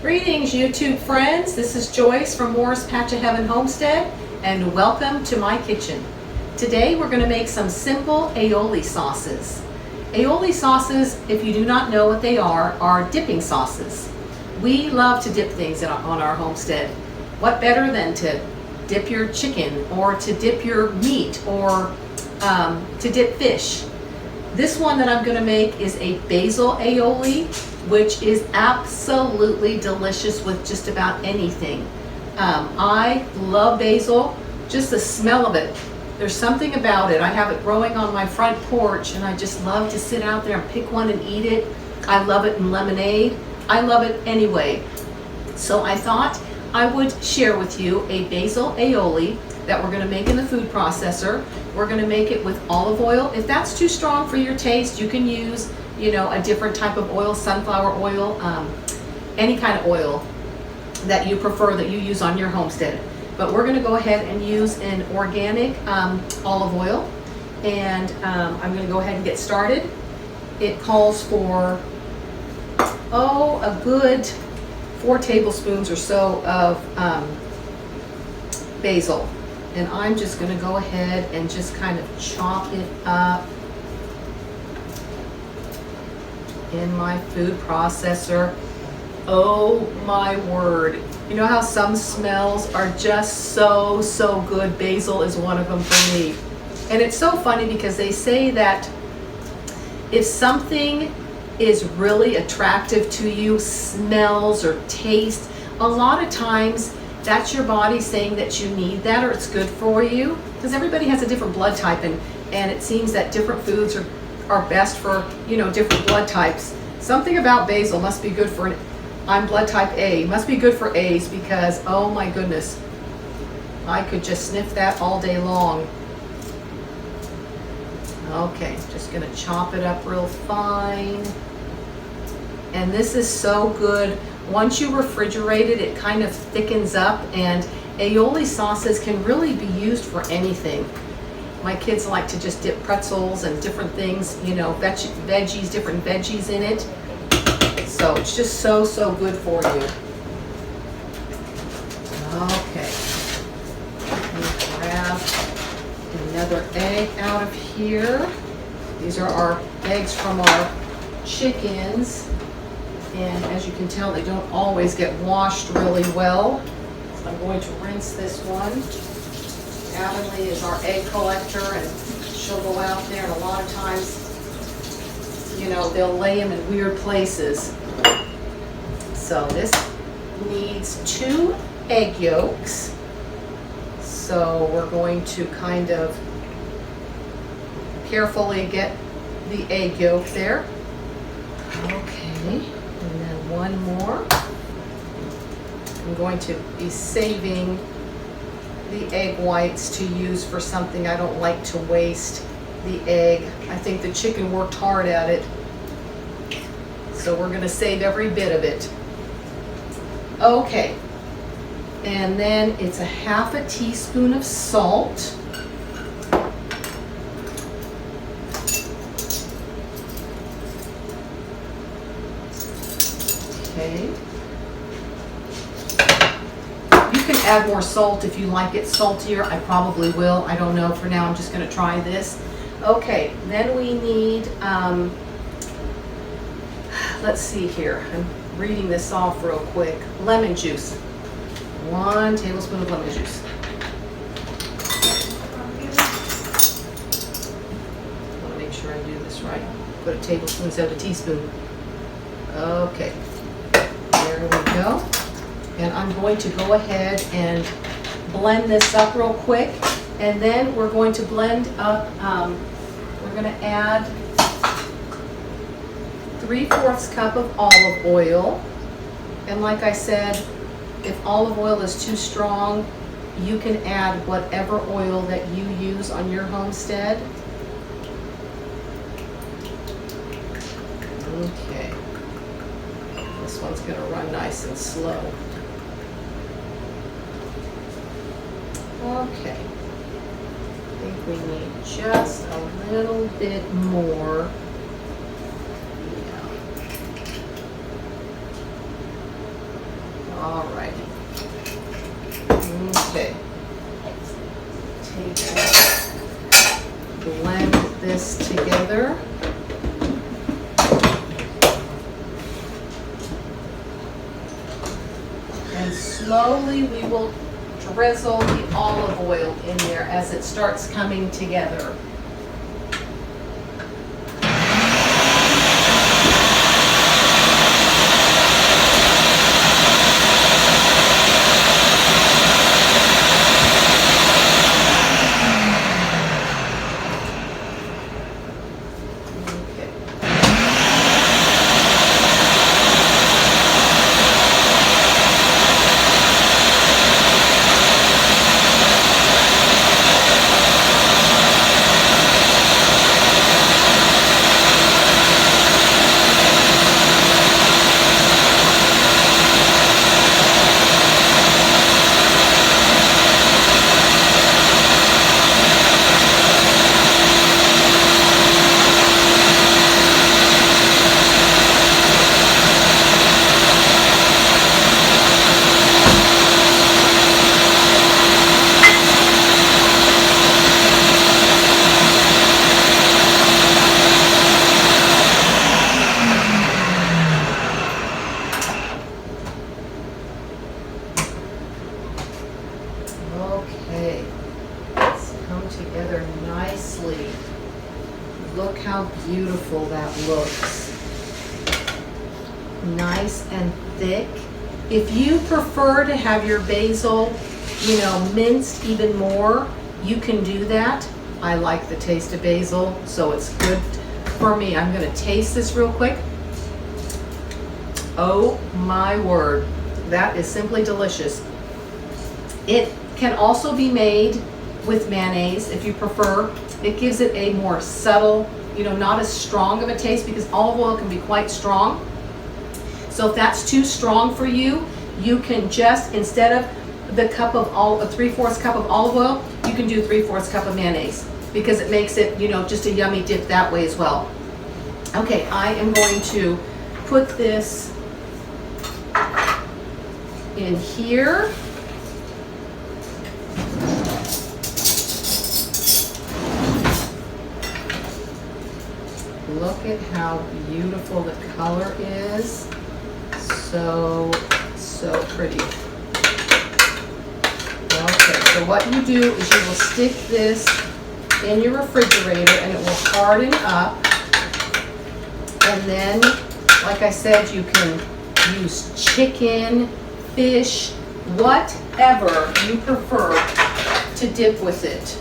Greetings, YouTube friends. This is Joyce from Moore's Patch of Heaven Homestead, and welcome to my kitchen. Today we're going to make some simple aioli sauces. Aioli sauces, if you do not know what they are dipping sauces. We love to dip things on our homestead. What better than to dip your chicken, or to dip your meat, or to dip fish? This one that I'm going to make is a basil aioli, which is absolutely delicious with just about anything. I love basil, just the smell of it. There's something about it. I have it growing on my front porch, and I just love to sit out there and pick one and eat it. I love it in lemonade. I love it anyway. So I thought I would share with you a basil aioli that we're going to make in the food processor. We're going to make it with olive oil. If that's too strong for your taste, you can use, a different type of oil, sunflower oil, any kind of oil that you prefer that you use on your homestead. But we're going to go ahead and use an organic olive oil, and I'm going to go ahead and get started. It calls for, a good 4 tablespoons or so of basil. And I'm just going to go ahead and just kind of chop it up in my food processor. Oh my word. You know how some smells are just so good? Basil is one of them for me. And it's so funny because they say that if something is really attractive to you, smells or taste, a lot of times that's your body saying that you need that, or it's good for you, because everybody has a different blood type, and it seems that different foods are best for different blood types. Something about basil must be good for I'm blood type A, must be good for A's, because oh my goodness, I could just sniff that all day long. Okay, just gonna chop it up real fine. And this is so good. Once you refrigerate it, it kind of thickens up, and aioli sauces can really be used for anything. My kids like to just dip pretzels and different things, veggies, different veggies in it. So it's just so good for you. Okay. Let me grab another egg out of here. These are our eggs from our chickens. And as you can tell, they don't always get washed really well. So I'm going to rinse this one. Avonlea is our egg collector, and she'll go out there, and a lot of times, they'll lay them in weird places. So this needs 2 egg yolks. So we're going to kind of carefully get the egg yolk there. Okay. And then one more. I'm going to be saving the egg whites to use for something. I don't like to waste the egg. I think the chicken worked hard at it. So we're going to save every bit of it. Okay. And then it's a half a teaspoon of salt. Okay. You can add more salt if you like it saltier. I probably will. I don't know. For now, I'm just going to try this. Okay. Then we need, let's see here. I'm reading this off real quick. Lemon juice. 1 tablespoon of lemon juice. I want to make sure I do this right. Put a tablespoon instead of a teaspoon. Okay. There we go. And I'm going to go ahead and blend this up real quick. And then we're going to blend up, we're going to add 3/4 cup of olive oil. And like I said, if olive oil is too strong, you can add whatever oil that you use on your homestead. Okay. This one's going to run nice and slow. Okay. I think we need just a little bit more. Yeah. All right. Okay. Take that, blend this together. And slowly we will drizzle the olive oil in there as it starts coming together. Okay, it's come together nicely. Look how beautiful that looks. Nice and thick. If you prefer to have your basil, minced even more, you can do that. I like the taste of basil, so it's good for me. I'm going to taste this real quick. Oh my word, that is simply delicious. It can also be made with mayonnaise if you prefer. It gives it a more subtle, not as strong of a taste, because olive oil can be quite strong. So if that's too strong for you, you can just, instead of the cup of 3/4 cup of olive oil, you can do 3/4 cup of mayonnaise, because it makes it, just a yummy dip that way as well. Okay, I am going to put this in here. Look at how beautiful the color is. So pretty. Okay, so what you do is you will stick this in your refrigerator and it will harden up. And then, like I said, you can use chicken, fish, whatever you prefer to dip with it.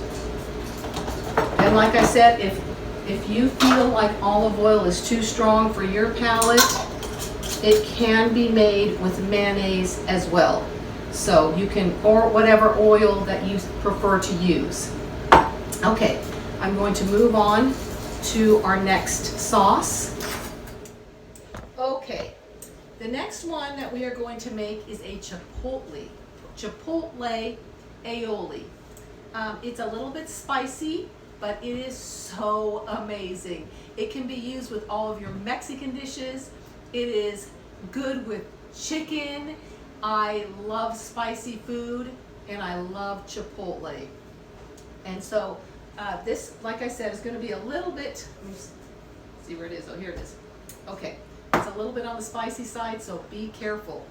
And like I said, if you feel like olive oil is too strong for your palate, it can be made with mayonnaise as well. So you can, or whatever oil that you prefer to use. Okay, I'm going to move on to our next sauce. Okay, the next one that we are going to make is a Chipotle aioli. It's a little bit spicy, but it is so amazing. It can be used with all of your Mexican dishes. It is good with chicken. I love spicy food, and I love Chipotle. And so this, like I said, is going to be a little bit, let me see where it is. Oh, here it is. Okay, it's a little bit on the spicy side, so be careful.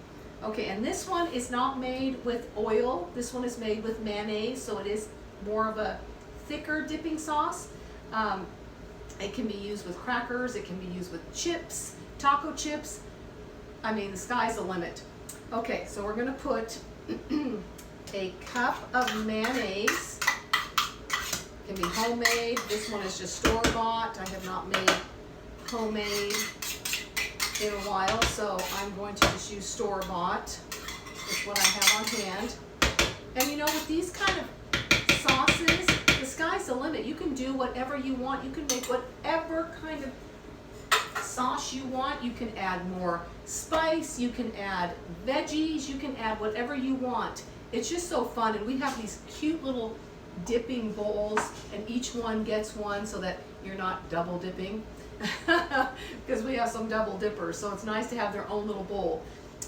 Okay, and this one is not made with oil. This one is made with mayonnaise, so it is more of a thicker dipping sauce. It can be used with crackers. It can be used with chips, taco chips. I mean, the sky's the limit. Okay, so we're going to put a cup of mayonnaise. It can be homemade. This one is just store-bought. I have not made homemade in a while, so I'm going to just use store-bought. It's what I have on hand. And with these kind of sauces, the sky's the limit. You can do whatever you want. You can make whatever kind of sauce you want. You can add more spice. You can add veggies. You can add whatever you want. It's just so fun. And we have these cute little dipping bowls, and each one gets one so that you're not double dipping, because we have some double dippers. So it's nice to have their own little bowl.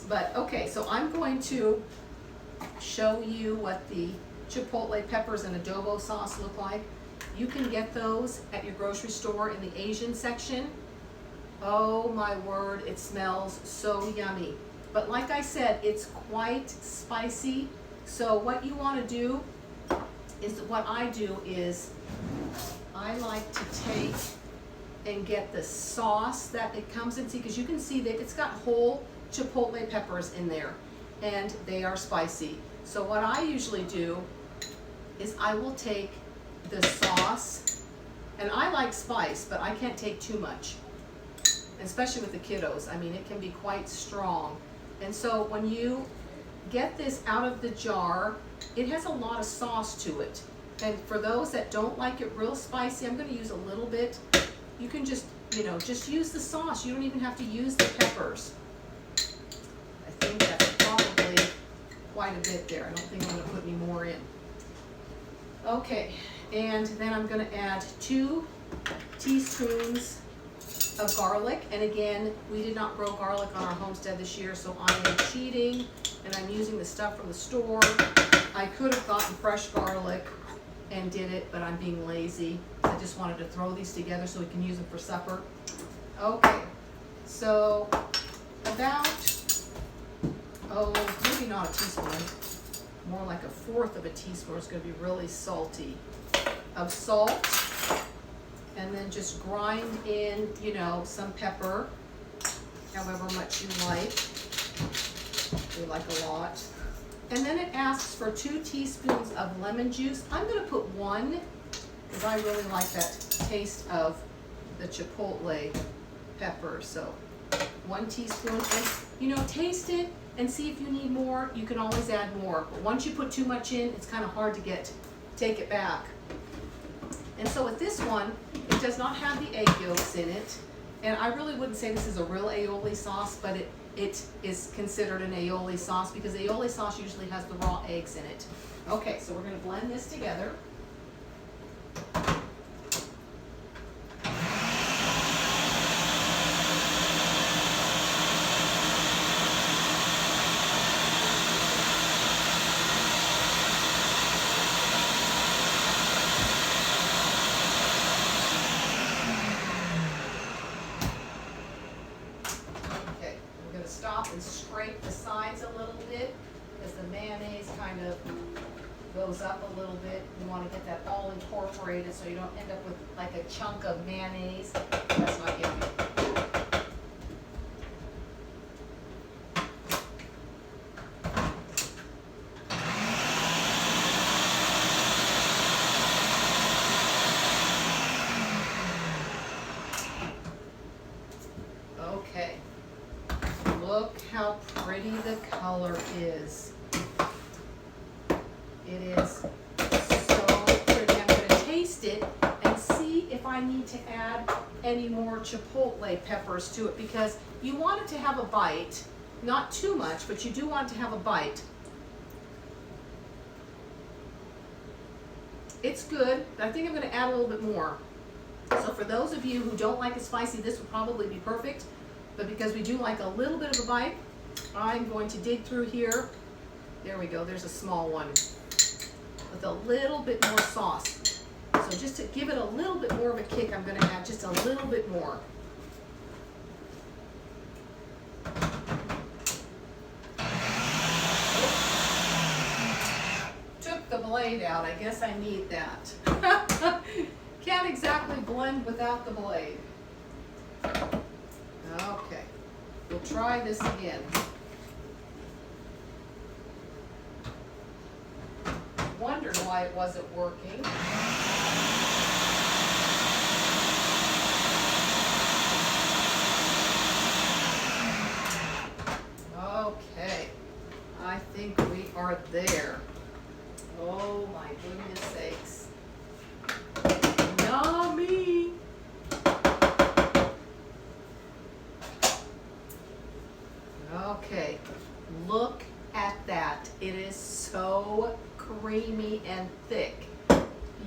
But okay, so I'm going to show you what the chipotle peppers and adobo sauce look like. You can get those at your grocery store in the Asian section. Oh my word, it smells so yummy. But like I said, it's quite spicy. So what you want to do is, what I do is, I like to take and get the sauce that it comes in. See, because you can see that it's got whole chipotle peppers in there, and they are spicy. So what I usually do is I will take the sauce, and I like spice, but I can't take too much, especially with the kiddos. I mean, it can be quite strong. And so when you get this out of the jar, it has a lot of sauce to it. And for those that don't like it real spicy, I'm going to use a little bit. You can just, just use the sauce. You don't even have to use the peppers. I think that's probably quite a bit there. I don't think I'm going to put any more in. Okay, and then I'm going to add 2 teaspoons of garlic. And again, we did not grow garlic on our homestead this year, so I am cheating, and I'm using the stuff from the store. I could have gotten fresh garlic and did it, but I'm being lazy. I just wanted to throw these together so we can use them for supper. Okay, so about, maybe not a teaspoon, more like a 1/4 of a teaspoon. It's going to be really salty, of salt. And then just grind in, some pepper, however much you like. We like a lot. And then it asks for 2 teaspoons of lemon juice. I'm going to put 1 because I really like that taste of the chipotle pepper. So 1 teaspoon, and taste it and see if you need more. You can always add more. But once you put too much in, it's kind of hard to take it back. And so with this one, it does not have the egg yolks in it. And I really wouldn't say this is a real aioli sauce, but it is considered an aioli sauce because aioli sauce usually has the raw eggs in it. Okay, so we're going to blend this together. Stop and scrape the sides a little bit as the mayonnaise kind of goes up a little bit. You want to get that all incorporated so you don't end up with like a chunk of mayonnaise. That's not yummy. Okay. Look how pretty the color is. It is so pretty. I'm going to taste it and see if I need to add any more chipotle peppers to it, because you want it to have a bite. Not too much, but you do want it to have a bite. It's good, but I think I'm going to add a little bit more. So for those of you who don't like it spicy, this would probably be perfect. But because we do like a little bit of a bite, I'm going to dig through here. There we go, there's a small one with a little bit more sauce. So just to give it a little bit more of a kick, I'm going to add just a little bit more. Took the blade out, I guess I need that. Can't exactly blend without the blade. Okay, we'll try this again. Wondered why it wasn't working. Okay, I think we are there. Oh my goodness sakes. Yummy! Okay, look at that. It is so creamy and thick.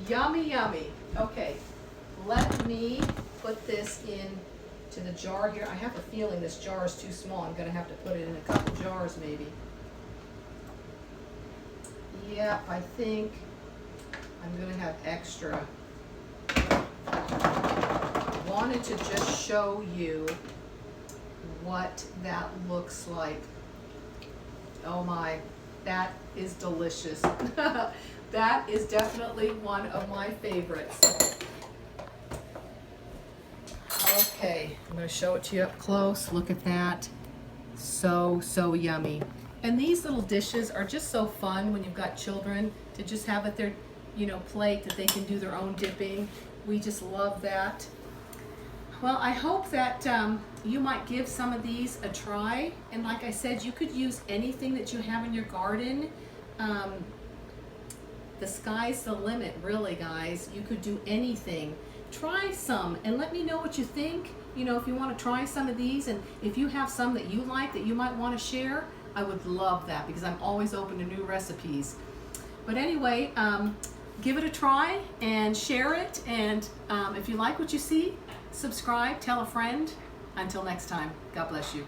Yummy, yummy. Okay, let me put this in to the jar here. I have a feeling this jar is too small. I'm gonna have to put it in a couple jars maybe. Yep, I think I'm gonna have extra. Wanted to just show you what that looks like. Oh my, that is delicious. That is definitely one of my favorites. Okay, I'm going to show it to you up close. Look at that. So yummy. And these little dishes are just so fun when you've got children to just have at their, plate that they can do their own dipping. We just love that. Well, I hope that you might give some of these a try. And like I said, you could use anything that you have in your garden. The sky's the limit, really, guys. You could do anything. Try some and let me know what you think. If you want to try some of these, and if you have some that you like that you might want to share, I would love that because I'm always open to new recipes. But anyway, give it a try and share it. And if you like what you see, subscribe, tell a friend. Until next time, God bless you.